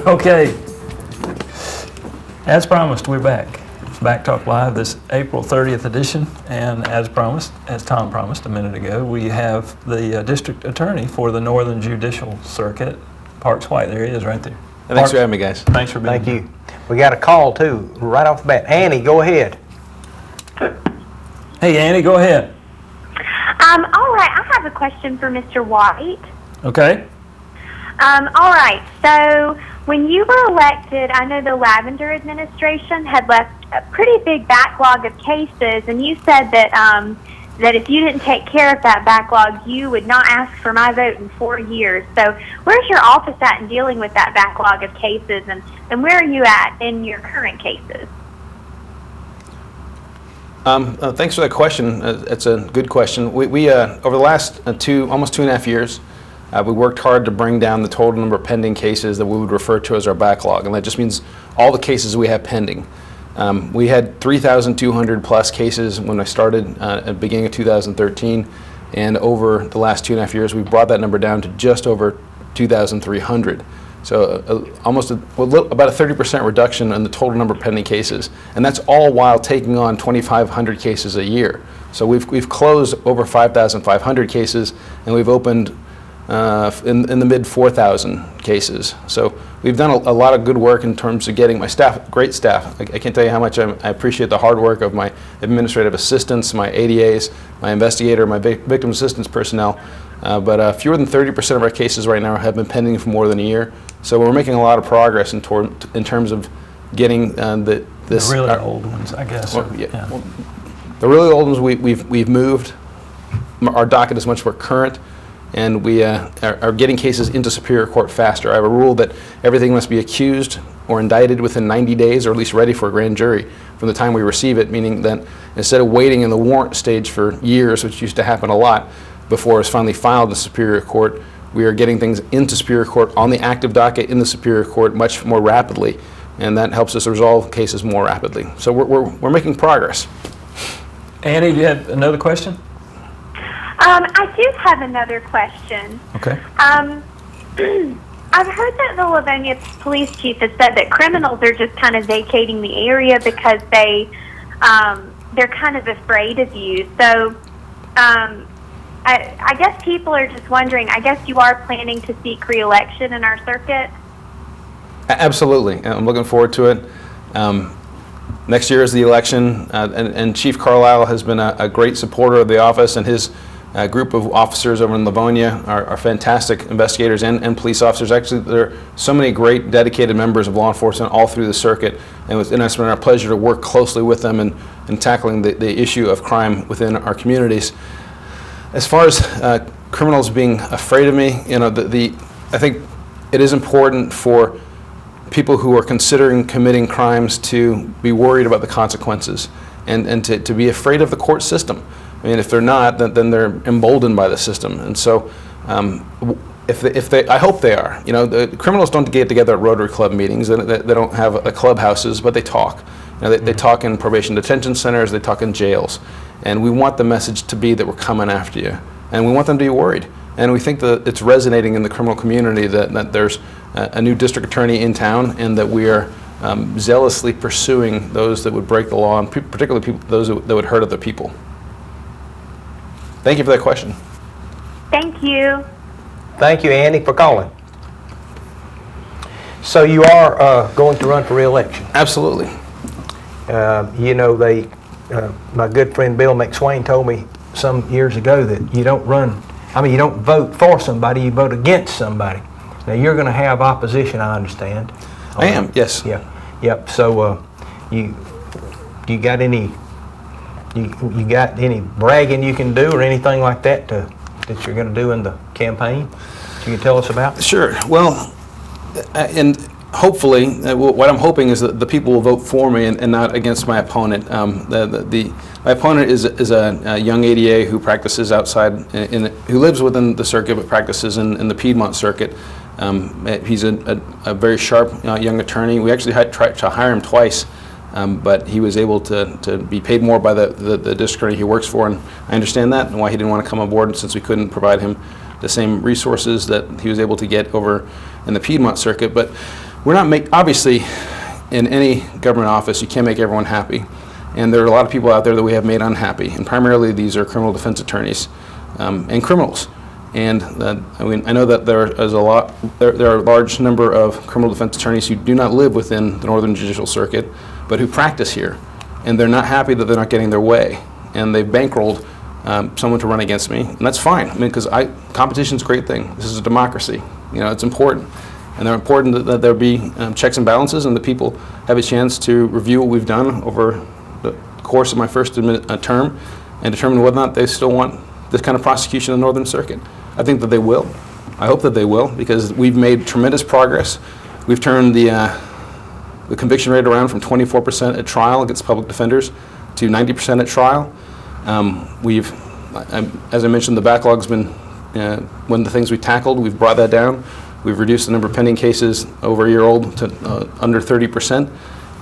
Okay. As promised, we're back. It's BackTalk Live, this April 30th edition, and as promised, as Tom promised a minute ago, we have the district attorney for the Northern Judicial Circuit, Parks White. There he is, right there. Thanks for having me, guys. Thanks for being here. Thank you. We got a call too, right off the bat. Annie, go ahead. Hey, Annie, go ahead. All right, I have a question for Mr. White. Okay. All right, so when you were elected, I know the Lavender administration had left a pretty big backlog of cases, and you said that that if you didn't take care of that backlog, you would not ask for my vote in 4 years. So where's your office at in dealing with that backlog of cases, and where are you at in your current cases? Thanks for that question. It's a good question. We over the last almost 2.5 years, we worked hard to bring down the total number of pending cases that we would refer to as our backlog, and that just means all the cases we have pending. We had 3,200 plus cases when I started at the beginning of 2013, and over the last 2.5 years, we brought that number down to just over 2,300. So about a 30% reduction in the total number of pending cases, and that's all while taking on 2,500 cases a year. So we've closed over 5,500 cases, and we've opened in the mid 4,000 cases. So we've done a lot of good work in terms of getting my staff, great staff. I can't tell you how much I appreciate the hard work of my administrative assistants, my ADAs, my investigator, my victim assistance personnel. But fewer than 30% of our cases right now have been pending for more than a year. So we're making a lot of progress in terms of getting the really old ones, I guess. Well, yeah. Well, the really old ones we've moved. Our docket is much more current, and we are getting cases into Superior Court faster. I have a rule that everything must be accused or indicted within 90 days, or at least ready for a grand jury from the time we receive it, meaning that instead of waiting in the warrant stage for years, which used to happen a lot before it's finally filed in Superior Court, we are getting things into Superior Court on the active docket in the Superior Court much more rapidly, and that helps us resolve cases more rapidly. So we're making progress. Annie, do you have another question? I do have another question. Okay. I've heard that the Livonia police chief has said that criminals are just kind of vacating the area because they're kind of afraid of you. So I guess people are just wondering, I guess you are planning to seek re-election in our circuit? Absolutely. I'm looking forward to it. Next year is the election, and Chief Carlisle has been a great supporter of the office, and his group of officers over in Livonia are fantastic investigators and police officers. Actually, there are so many great dedicated members of law enforcement all through the circuit, and it's been our pleasure to work closely with them in tackling the issue of crime within our communities. As far as criminals being afraid of me, I think it is important for people who are considering committing crimes to be worried about the consequences and to be afraid of the court system. I mean, if they're not, then they're emboldened by the system. And so if they, I hope they are. The criminals don't get together at Rotary Club meetings. They don't have clubhouses, but they talk. They talk in probation detention centers, they talk in jails. And we want the message to be that we're coming after you. And we want them to be worried. And we think that it's resonating in the criminal community that there's a new district attorney in town, and that we are zealously pursuing those that would break the law, and particularly those that would hurt other people. Thank you for that question. Thank you. Thank you, Annie, for calling. So you are going to run for re-election? Absolutely. My good friend Bill McSwain told me some years ago that you don't vote for somebody, you vote against somebody. Now you're going to have opposition, I understand. I am, yes. Yeah. Yep. So you got any bragging you can do or anything like that that you're going to do in the campaign that you can tell us about? Sure. Well, and hopefully, what I'm hoping is that the people will vote for me and not against my opponent. My opponent is a young ADA who practices outside, who lives within the circuit but practices in the Piedmont circuit. He's a very sharp young attorney. We actually tried to hire him twice, but he was able to be paid more by the district attorney he works for, and I understand that and why he didn't want to come aboard, since we couldn't provide him the same resources that he was able to get over in the Piedmont circuit. But we're not obviously, in any government office, you can't make everyone happy. And there are a lot of people out there that we have made unhappy. And primarily these are criminal defense attorneys and criminals. And I know that there are a large number of criminal defense attorneys who do not live within the Northern Judicial Circuit, but who practice here. And they're not happy that they're not getting their way. And they've bankrolled someone to run against me. And that's fine, because competition's a great thing. This is a democracy. It's important. And they're important that there be checks and balances, and that people have a chance to review what we've done over the course of my first term and determine whether or not they still want this kind of prosecution in the Northern Circuit. I think that they will. I hope that they will, because we've made tremendous progress. We've turned the conviction rate around from 24% at trial against public defenders to 90% at trial. As I mentioned, the backlog's been one of the things we tackled. We've brought that down. We've reduced the number of pending cases over a year old to under 30%.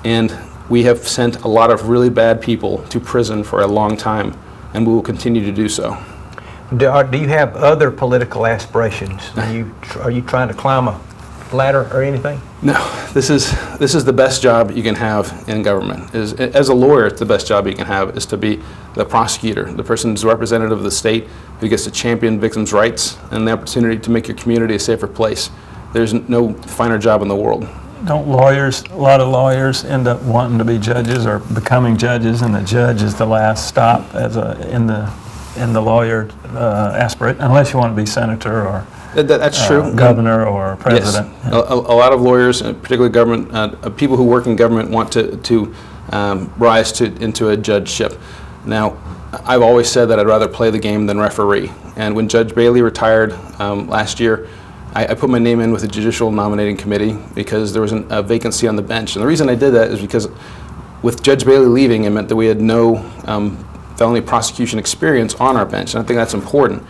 And we have sent a lot of really bad people to prison for a long time, and we will continue to do so. Do you have other political aspirations? Are you trying to climb a ladder or anything? No, this is the best job you can have in government. As a lawyer, it's the best job you can have is to be the prosecutor, the person who's representative of the state, who gets to champion victims' rights and the opportunity to make your community a safer place. There's no finer job in the world. Don't a lot of lawyers end up wanting to be judges or becoming judges, and the judge is the last stop in the lawyer aspirate, unless you want to be senator or that's true. Governor or president. Yes. A lot of lawyers, particularly government, people who work in government, want to rise into a judgeship. Now, I've always said that I'd rather play the game than referee. And when Judge Bailey retired last year, I put my name in with the Judicial Nominating Committee because there was a vacancy on the bench. And the reason I did that is because with Judge Bailey leaving, it meant that we had no felony prosecution experience on our bench, and I think that's important.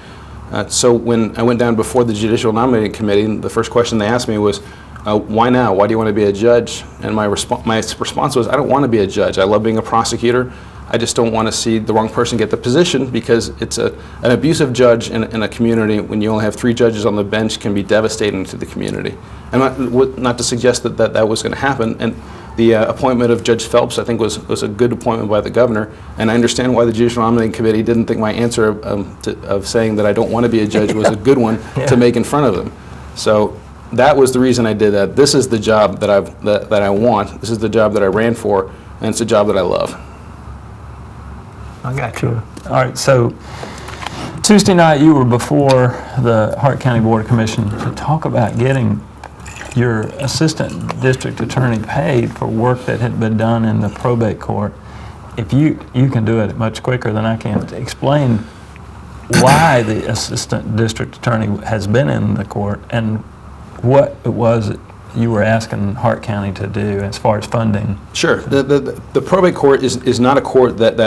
So when I went down before the Judicial Nominating Committee, the first question they asked me was, why now? Why do you want to be a judge? And my response was, I don't want to be a judge. I love being a prosecutor. I just don't want to see the wrong person get the position, because it's an abusive judge in a community when you only have 3 judges on the bench can be devastating to the community. And not to suggest that was going to happen. And the appointment of Judge Phelps, I think, was a good appointment by the governor. And I understand why the Judicial Nominating Committee didn't think my answer of saying that I don't want to be a judge was a good one to make in front of them. So that was the reason I did that. This is the job that I want. This is the job that I ran for, and it's a job that I love. I got you. All right, so Tuesday night you were before the Hart County Board of Commission to talk about getting your assistant district attorney paid for work that had been done in the probate court. If you can do it much quicker than I can, explain why the assistant district attorney has been in the court and what it was that you were asking Hart County to do as far as funding. Sure. The probate court is not a court that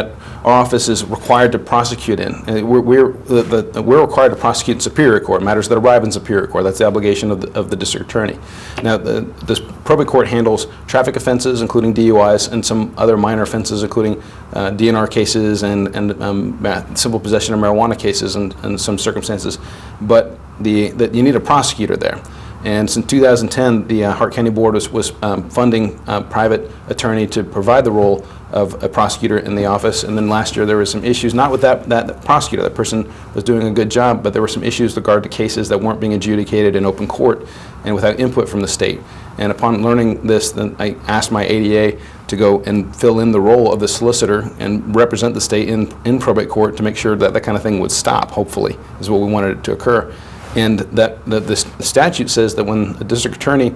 our office is required to prosecute in. We're required to prosecute in Superior Court, matters that arrive in Superior Court. That's the obligation of the district attorney. Now, this probate court handles traffic offenses, including DUIs, and some other minor offenses, including DNR cases and simple possession of marijuana cases in some circumstances. But you need a prosecutor there. And since 2010, the Hart County Board was funding a private attorney to provide the role of a prosecutor in the office. And then last year there were some issues, not with that prosecutor. That person was doing a good job, but there were some issues with regard to cases that weren't being adjudicated in open court and without input from the state. And upon learning this, then I asked my ADA to go and fill in the role of the solicitor and represent the state in probate court to make sure that kind of thing would stop, hopefully, is what we wanted it to occur. And the statute says that when a district attorney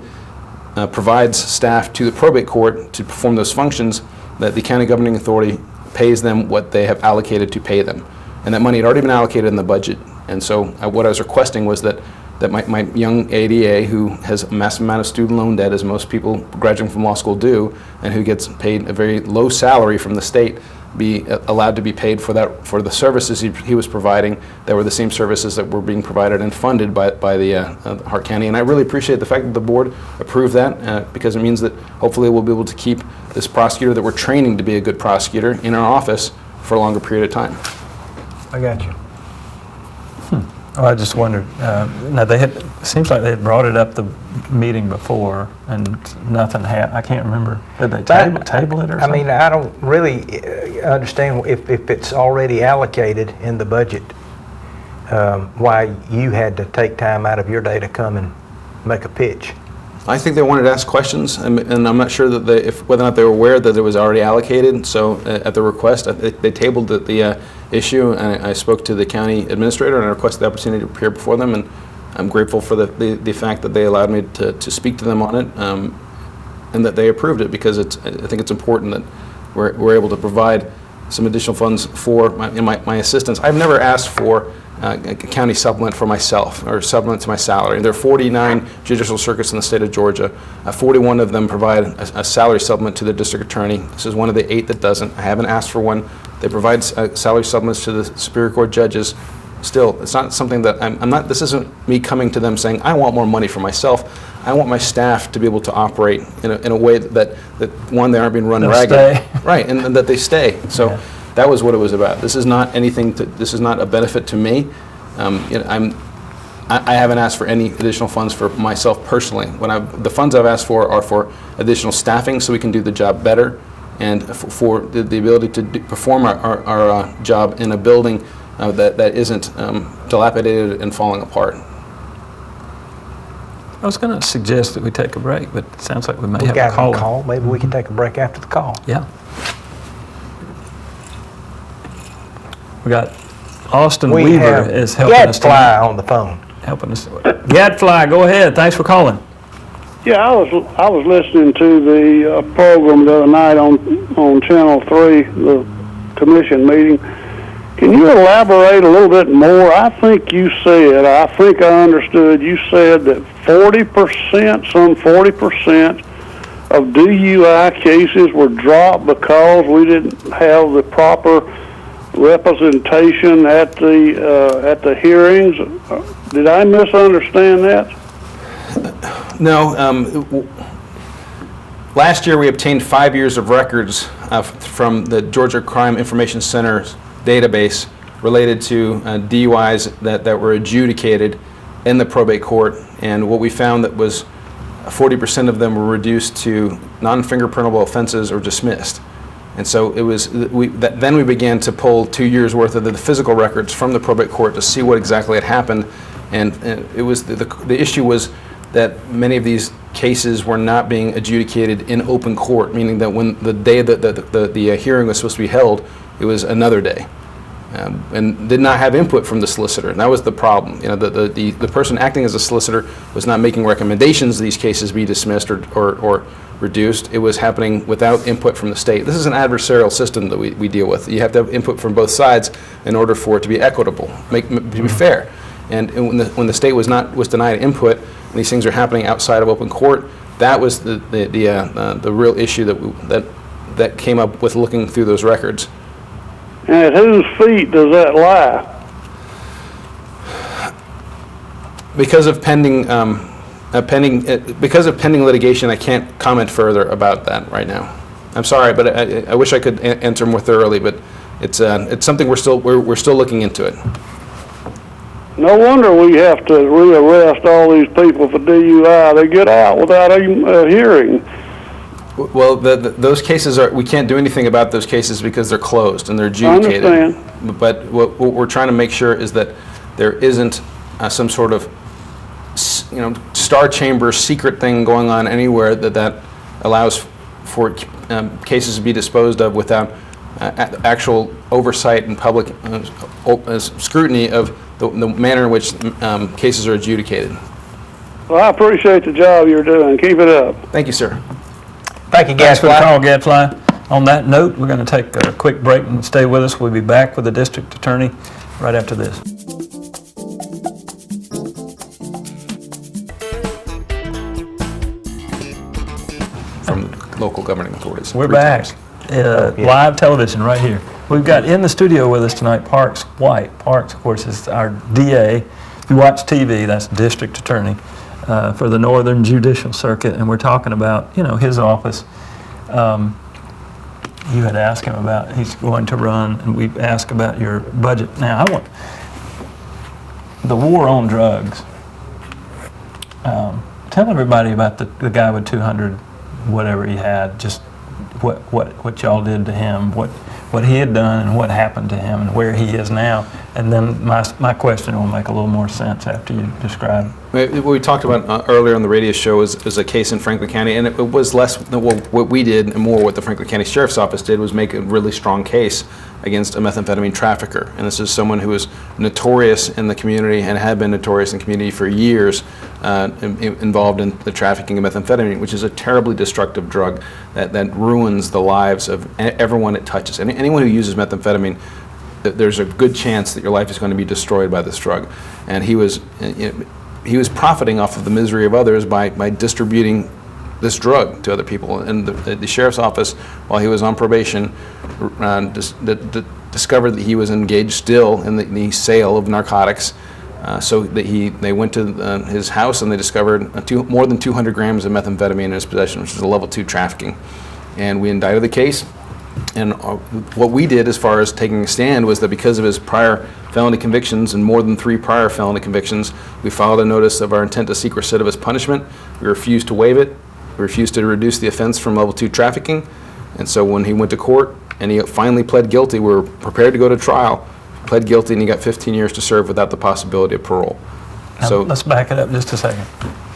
provides staff to the probate court to perform those functions, that the county governing authority pays them what they have allocated to pay them. And that money had already been allocated in the budget. And so what I was requesting was that my young ADA, who has a massive amount of student loan debt, as most people graduating from law school do, and who gets paid a very low salary from the state, be allowed to be paid for the services he was providing that were the same services that were being provided and funded by the Hart County. And I really appreciate the fact that the board approved that because it means that hopefully we'll be able to keep this prosecutor that we're training to be a good prosecutor in our office for a longer period of time. I got you. Oh, I just wondered, no, seems like they had brought it up the meeting before, and nothing happened. I can't remember. Did they table it or something? I mean, I don't really understand if it's already allocated in the budget, why you had to take time out of your day to come and make a pitch. I think they wanted to ask questions, and I'm not sure that whether or not they were aware that it was already allocated. So at the request, they tabled the issue, and I spoke to the county administrator and I requested the opportunity to appear before them, and I'm grateful for the fact that they allowed me to speak to them on it, and that they approved it, because I think it's important that we're able to provide some additional funds for my assistants. I've never asked for a county supplement for myself, or supplement to my salary. There are 49 judicial circuits in the state of Georgia. 41 of them provide a salary supplement to the district attorney. This is one of the 8 that doesn't. I haven't asked for one. They provide salary supplements to the Superior Court judges. Still, it's not something that I'm not, this isn't me coming to them saying, I want more money for myself. I want my staff to be able to operate in a way that one, they aren't being run ragged. Stay. Right, and that they stay. So. Yeah. That was what it was about. This is not anything. This is not a benefit to me. I haven't asked for any additional funds for myself personally. The funds I've asked for are for additional staffing, so we can do the job better, and for the ability to perform our job in a building that isn't dilapidated and falling apart. I was going to suggest that we take a break, but it sounds like we may have Got a call. a call. Maybe we can take a break after the call. Yeah. We got Austin We Weaver have is helping us Gadfly on the phone. helping us. Gadfly, go ahead. Thanks for calling. Yeah, I was listening to the program the other night on Channel 3, the commission meeting. Can you elaborate a little bit more? I think I understood you said that 40% of DUI cases were dropped because we didn't have the proper representation at the hearings. Did I misunderstand that? No. Last year we obtained 5 years of records from the Georgia Crime Information Center's database related to DUIs that were adjudicated in the probate court, and what we found that was 40% of them were reduced to non-fingerprintable offenses or dismissed. And so it was then we began to pull 2 years worth of the physical records from the probate court to see what exactly had happened, and it was the issue was that many of these cases were not being adjudicated in open court, meaning that when the day that the hearing was supposed to be held, it was another day, and did not have input from the solicitor. And that was the problem. The person acting as a solicitor was not making recommendations these cases be dismissed or reduced. It was happening without input from the state. This is an adversarial system that we deal with. You have to have input from both sides in order for it to be equitable, to be fair. And when the state was denied input, and these things are happening outside of open court, that was the real issue that came up with looking through those records. And at whose feet does that lie? Because of pending litigation, I can't comment further about that right now. I'm sorry, but I wish I could answer more thoroughly. But it's something we're still looking into it. No wonder we have to rearrest all these people for DUI. They get out without a hearing. Well, those cases we can't do anything about those cases because they're closed and they're adjudicated. I understand. But what we're trying to make sure is that there isn't some sort of star chamber secret thing going on anywhere that allows for cases to be disposed of without actual oversight and public scrutiny of the manner in which cases are adjudicated. Well, I appreciate the job you're doing. Keep it up. Thank you, sir. Thank you, Thanks for the Gadfly. call, Gadfly. On that note, we're going to take a quick break and stay with us. We'll be back with the district attorney right after this. From local governing authorities. We're back. Live television right here. We've got in the studio with us tonight Parks White. Parks, of course, is our DA. If you watch TV, that's district attorney for the Northern Judicial Circuit, and we're talking about, his office. You had asked him about he's going to run, and we've asked about your budget. Now, the war on drugs. Tell everybody about the guy with 200, whatever he had, just what y'all did to him, what he had done and what happened to him and where he is now. And then my question will make a little more sense after you describe. What we talked about earlier on the radio show was a case in Franklin County, and it was less than what we did and more what the Franklin County Sheriff's Office did was make a really strong case against a methamphetamine trafficker. And this is someone who was notorious in the community and had been notorious in the community for years, involved in the trafficking of methamphetamine, which is a terribly destructive drug that ruins the lives of everyone it touches. Anyone who uses methamphetamine, there's a good chance that your life is going to be destroyed by this drug. And he was profiting off of the misery of others by distributing this drug to other people. And the sheriff's office, while he was on probation, discovered that he was engaged still in the sale of narcotics. So that they went to his house and they discovered more than 200 grams of methamphetamine in his possession, which is a level 2 trafficking. And we indicted the case. And what we did as far as taking a stand was that because of his prior felony convictions and more than 3 prior felony convictions, we filed a notice of our intent to seek recidivist punishment. We refused to waive it. We refused to reduce the offense from level 2 trafficking. And so when he went to court and he finally pled guilty, we were prepared to go to trial, pled guilty, and he got 15 years to serve without the possibility of parole. Now, So let's back it up just a second.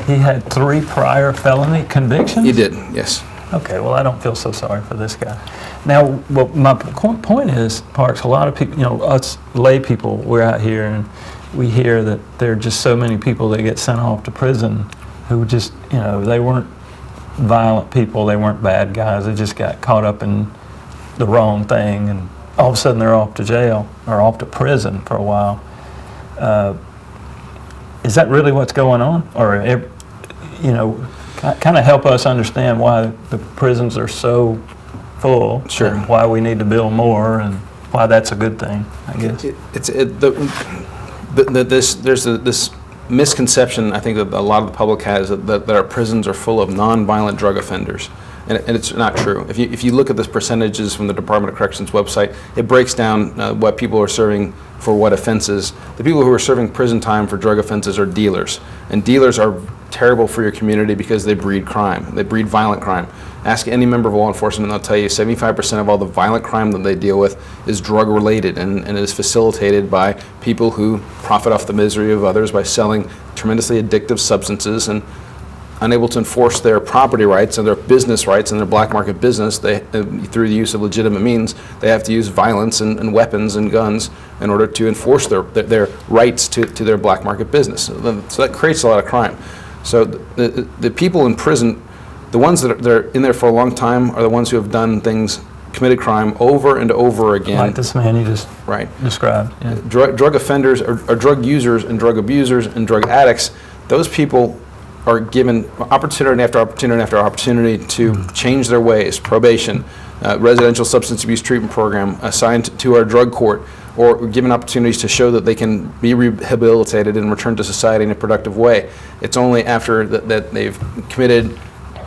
He had 3 prior felony convictions? he did, yes. Okay, well, I don't feel so sorry for this guy. Now, well, my point is, Parks, a lot of people, us lay people, we're out here and we hear that there are just so many people that get sent off to prison who just, they weren't violent people, they weren't bad guys, they just got caught up in the wrong thing and all of a sudden they're off to jail or off to prison for a while. Is that really what's going on? Or, kind of help us understand why the prisons are so full, Sure. and why we need to build more, and why that's a good thing, I guess. There's this misconception I think that a lot of the public has that our prisons are full of nonviolent drug offenders. And it's not true. If you look at the percentages from the Department of Corrections website, it breaks down what people are serving for what offenses. The people who are serving prison time for drug offenses are dealers. And dealers are terrible for your community because they breed crime. They breed violent crime. Ask any member of law enforcement and they'll tell you 75% of all the violent crime that they deal with is drug related and is facilitated by people who profit off the misery of others by selling tremendously addictive substances and unable to enforce their property rights and their business rights and their black market business, through the use of legitimate means, they have to use violence and weapons and guns in order to enforce their rights to their black market business. So that creates a lot of crime. So the people in prison, the ones that are in there for a long time are the ones who have done things, committed crime over and over again. Like this man you just described. Yeah. Drug offenders or drug users and drug abusers and drug addicts, those people are given opportunity after opportunity after opportunity to change their ways, probation, residential substance abuse treatment program, assigned to our drug court, or given opportunities to show that they can be rehabilitated and return to society in a productive way. It's only after that they've committed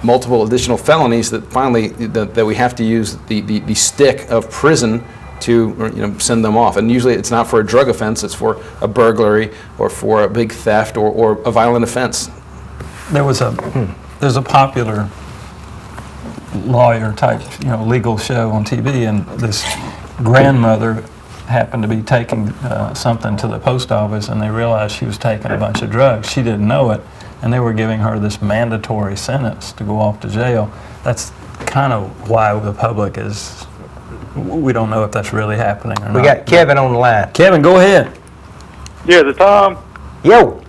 multiple additional felonies that finally that we have to use the stick of prison to send them off. And usually it's not for a drug offense, it's for a burglary or for a big theft or a violent offense. There's a popular lawyer type, legal show on TV, and this grandmother happened to be taking something to the post office, and they realized she was taking a bunch of drugs. She didn't know it, and they were giving her this mandatory sentence to go off to jail. That's kind of why the public is, we don't know if that's really happening or not. We got Kevin on the line. Kevin, go ahead. Yeah, the Tom. Yo.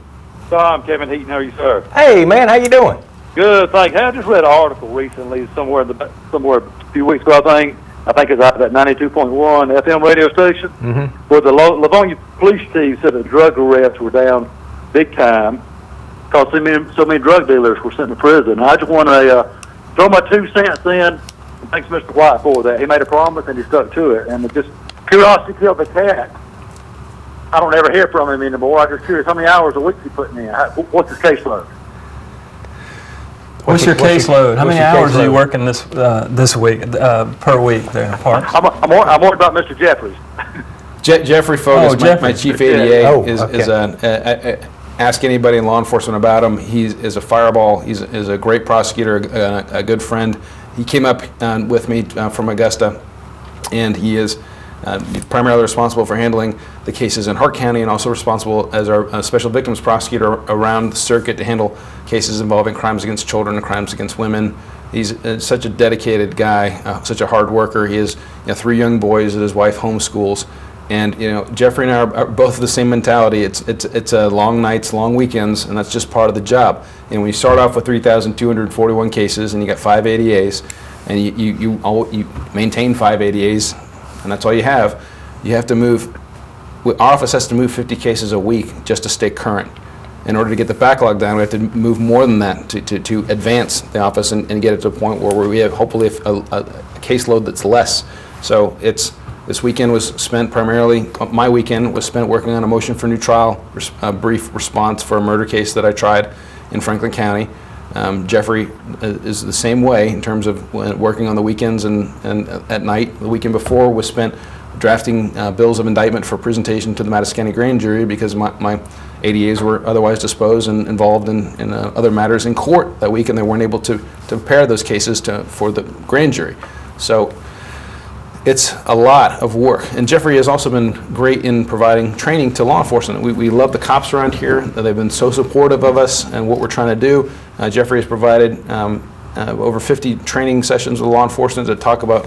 Tom, Kevin Heaton, how are you, sir? Hey, man, how you doing? Good, thanks. Hey, I just read an article recently, somewhere a few weeks ago, I think it's out that 92.1 FM radio station, where the Livonia police chief said that drug arrests were down big time because so many drug dealers were sent to prison. I just want to throw my 2 cents in. Thanks, Mr. White, for that. He made a promise and he stuck to it. And just curiosity killed the cat. I don't ever hear from him anymore. I'm just curious, how many hours a week is he putting in? What's his caseload? What's your caseload? How many hours are you working this week, per week there, Parks? I'm worried about Mr. Jeffries. Jeffrey Fogus, my Jeffrey. chief ADA, Oh, ask anybody in law enforcement about him. He is a fireball. He's a great prosecutor, a good friend. He came up with me from Augusta, and he is primarily responsible for handling the cases in Hart County, and also responsible as our special victims prosecutor around the circuit to handle cases involving crimes against children and crimes against women. He's such a dedicated guy, such a hard worker. He has 3 young boys that his wife homeschools. And Jeffrey and I are both of the same mentality. It's long nights, long weekends, and that's just part of the job. And when you start off with 3,241 cases, and you got 5 ADAs, and you maintain 5 ADAs, and that's all you have to move. Our office has to move 50 cases a week just to stay current. In order to get the backlog down, we have to move more than that to advance the office and get it to a point where we have hopefully a caseload that's less. So this weekend was spent primarily, my weekend was spent working on a motion for new trial, a brief response for a murder case that I tried in Franklin County. Jeffrey is the same way in terms of working on the weekends and at night. The weekend before was spent drafting bills of indictment for presentation to the Madison County grand jury because my ADAs were otherwise disposed and involved in other matters in court that week, and they weren't able to prepare those cases for the grand jury. So it's a lot of work. And Jeffrey has also been great in providing training to law enforcement. We love the cops around here. They've been so supportive of us and what we're trying to do. Jeffrey has provided over 50 training sessions with law enforcement to talk about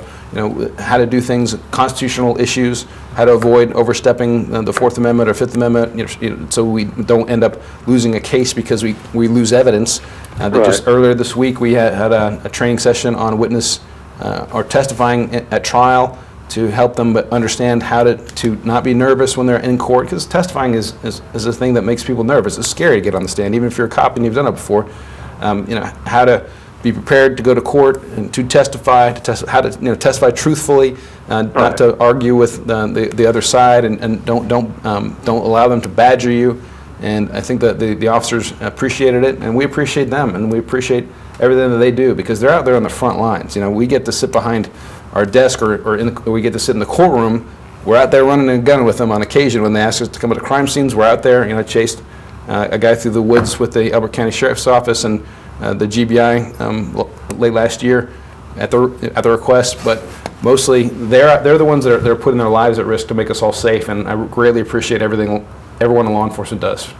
how to do things, constitutional issues, how to avoid overstepping the Fourth Amendment or Fifth Amendment, so we don't end up losing a case because we lose evidence. Just earlier this week we had a training session on witness or testifying at trial to help them understand how to not be nervous when they're in court, because testifying is a thing that makes people nervous. It's scary to get on the stand, even if you're a cop and you've done it before. How to be prepared to go to court and to testify, how to testify truthfully, not to argue with the other side, and don't allow them to badger you. And I think that the officers appreciated it, and we appreciate them, and we appreciate everything that they do, because they're out there on the front lines. We get to sit behind our desk or we get to sit in the courtroom. We're out there running a gun with them on occasion when they ask us to come to crime scenes. We're out there. I chased a guy through the woods with the Elbert County Sheriff's Office and the GBI late last year at the request, but mostly they're the ones that are putting their lives at risk to make us all safe, and I greatly appreciate everything everyone in law enforcement does.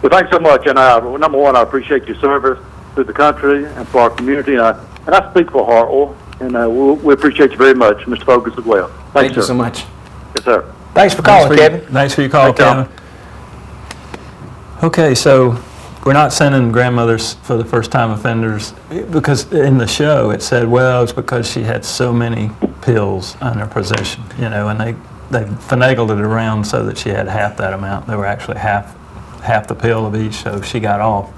Well, thanks so much, and number one, I appreciate your service to the country and for our community, and I speak for Hartwell, and we appreciate you very much, Mr. Fogus, as well. Thank you so much. Yes, sir. Thanks for calling, Kevin. Thanks for your call, Kevin. Okay, so we're not sending grandmothers for the first-time offenders, because in the show it said, well, it's because she had so many pills in her possession, and they finagled it around so that she had half that amount. They were actually half the pill of each, so she got off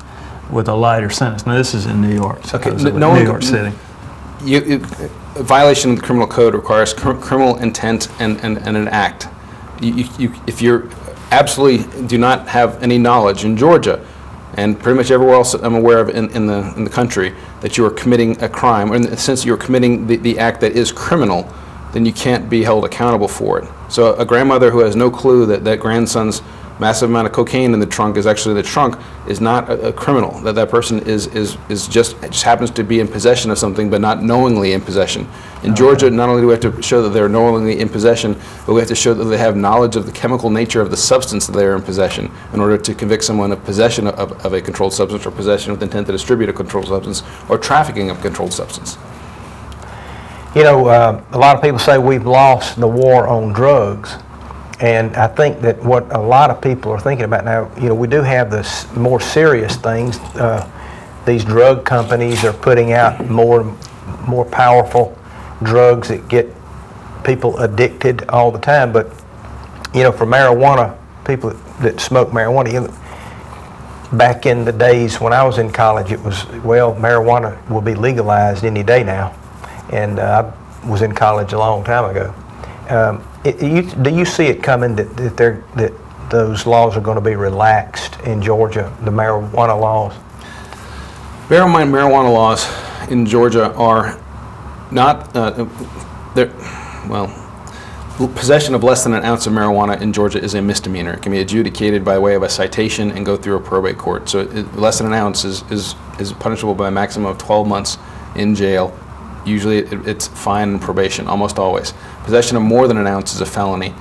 with a lighter sentence. Now, this is in New York, New York City. A violation of the criminal code requires criminal intent and an act. If you absolutely do not have any knowledge in Georgia, and pretty much everywhere else I'm aware of in the country, that you are committing a crime, or in the sense you're committing the act that is criminal, then you can't be held accountable for it. So a grandmother who has no clue that grandson's massive amount of cocaine in the trunk is actually the trunk is not a criminal. That person is just happens to be in possession of something, but not knowingly in possession. In Georgia, not only do we have to show that they're knowingly in possession, but we have to show that they have knowledge of the chemical nature of the substance that they are in possession in order to convict someone of possession of a controlled substance, or possession with intent to distribute a controlled substance, or trafficking of controlled substance. A lot of people say we've lost the war on drugs. And I think that what a lot of people are thinking about now, we do have the more serious things. These drug companies are putting out more powerful drugs that get people addicted all the time. But, for marijuana, people that smoke marijuana, back in the days when I was in college, it was, marijuana will be legalized any day now. And I was in college a long time ago. Do you see it coming that those laws are going to be relaxed in Georgia, the marijuana laws? Bear in mind, marijuana laws in Georgia are not, possession of less than an ounce of marijuana in Georgia is a misdemeanor. It can be adjudicated by way of a citation and go through a probate court. So less than an ounce is punishable by a maximum of 12 months in jail. Usually it's fine and probation, almost always. Possession of more than an ounce is a felony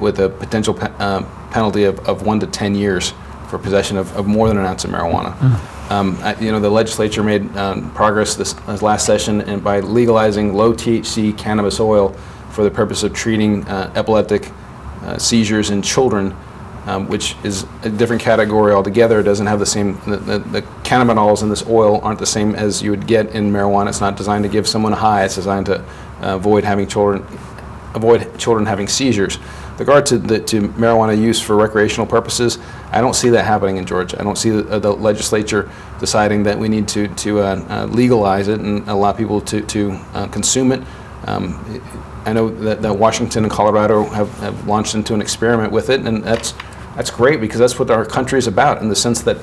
with a potential penalty of 1 to 10 years for possession of more than an ounce of marijuana. The legislature made progress this last session and by legalizing low THC cannabis oil for the purpose of treating epileptic seizures in children, which is a different category altogether. It doesn't have the same, the cannabinoids in this oil aren't the same as you would get in marijuana. It's not designed to give someone a high. It's designed to avoid children having seizures. With regard to marijuana use for recreational purposes, I don't see that happening in Georgia. I don't see the legislature deciding that we need to legalize it and allow people to consume it. I know that Washington and Colorado have launched into an experiment with it, and that's great because that's what our country is about, in the sense that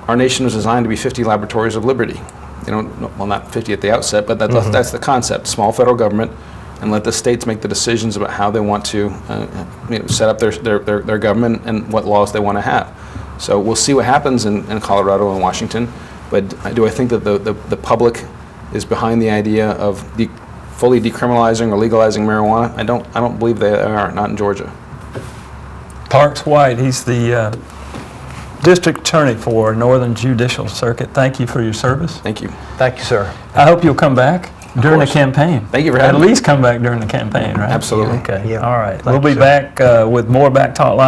our nation was designed to be 50 laboratories of liberty. Well, not 50 at the outset, but that's the concept. Small federal government, and let the states make the decisions about how they want to set up their government and what laws they want to have. So we'll see what happens in Colorado and Washington. But do I think that the public is behind the idea of fully decriminalizing or legalizing marijuana? I don't believe they are, not in Georgia. Parks White, he's the District Attorney for Northern Judicial Circuit. Thank you for your service. Thank you. Thank you, sir. I hope you'll come back during the course. campaign. Thank you for having At me. least come back during the campaign, right? Absolutely. Okay. Yeah. All right. Thank We'll you, be sir. back with more BackTalk Live.